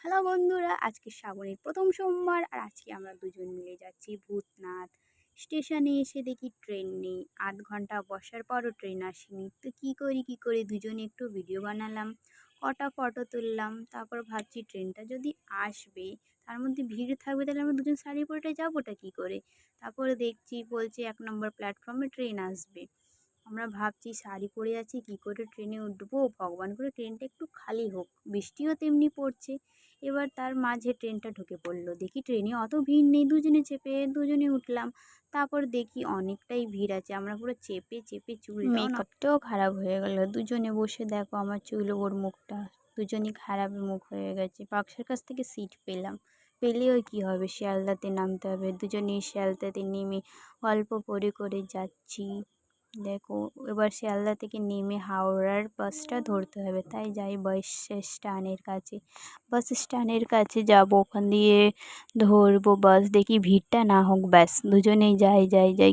Hello বন্ধুরা, আজকে শ্রাবণের প্রথম সোমবার আর আজকে আমরা দুজন মিলে যাচ্ছি ভূতনাথ। স্টেশনে এসে দেখি ট্রেন নেই, আধ ঘন্টা বসার পরও ট্রেন আসেনি। তো কী করি দুজনে একটু ভিডিও বানালাম, কটা ফটো তুললাম। তারপর ভাবছি ট্রেনটা যদি আসবে, তার মধ্যে ভিড় থাকবে, তাহলে আমরা দুজন শাড়ি পরেটা যাবোটা কী করে। তারপরে দেখছি বলছে 1 নম্বর প্ল্যাটফর্মে ট্রেন আসবে। আমরা ভাবছি শাড়ি পরে আছি, কী করে ট্রেনে উঠবো, ভগবান করে ট্রেনটা একটু খালি হোক। বৃষ্টিও তেমনি পড়ছে। এবার তার মাঝে ট্রেনটা ঢুকে পড়লো, দেখি ট্রেনে অত ভিড় নেই, দুজনে চেপে দুজনে উঠলাম। তারপর দেখি অনেকটাই ভিড় আছে, আমরা পুরো চেপে চেপে মেকআপটাও খারাপ হয়ে গেল। দুজনে বসে দেখো আমার চুল ওর মুখটা, দুজনই খারাপ মুখ হয়ে গেছে। বাক্সের কাছ থেকে সিট পেলেও কী হবে, শিয়ালদাতে নামতে হবে। দুজনেই শিয়ালদাতে নেমে গল্প করে যাচ্ছি। দেখো এবার শিয়ালদা থেকে নেমে হাওড়ার বাসটা ধরতে হবে, তাই যাই বাস স্ট্যান্ডের কাছে যাব, ওখান দিয়ে ধরবো বাস। দেখি ভিড়টা না হোক, ব্যাস দুজনেই যাই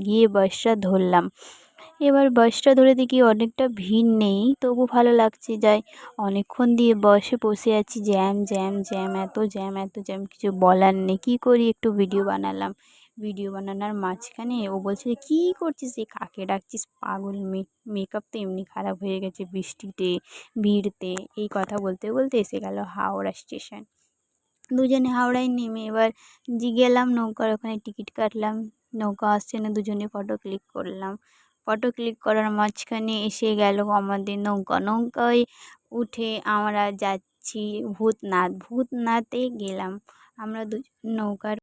গিয়ে বাসটা ধরলাম। এবার বাসটা ধরে দেখি অনেকটা ভিড় নেই, তবু ভালো লাগছে। যাই, অনেকক্ষণ দিয়ে বাসে বসে আছি, জ্যাম জ্যাম জ্যাম, এত জ্যাম, কিছু বলার নেই। কী করি, একটু ভিডিও বানালাম। ভিডিও বানানোর মাঝখানে ও বলছে, কী করছিস, এ কাকে ডাকছিস পাগল মেয়ে, মেকআপ তো এমনি খারাপ হয়ে গেছে বৃষ্টিতে ভিড়তে। এই কথা বলতে বলতে এসে গেল হাওড়া স্টেশন। দুজনে হাওড়ায় নেমে এবার গেলাম নৌকার ওখানে, টিকিট কাটলাম। নৌকা আসছে না, দুজনে ফটো ক্লিক করলাম। ফটো ক্লিক করার মাঝখানে এসে গেল আমাদের নৌকায় উঠে আমরা যাচ্ছি ভূতনাথে গেলাম। আমরা দুজন নৌকার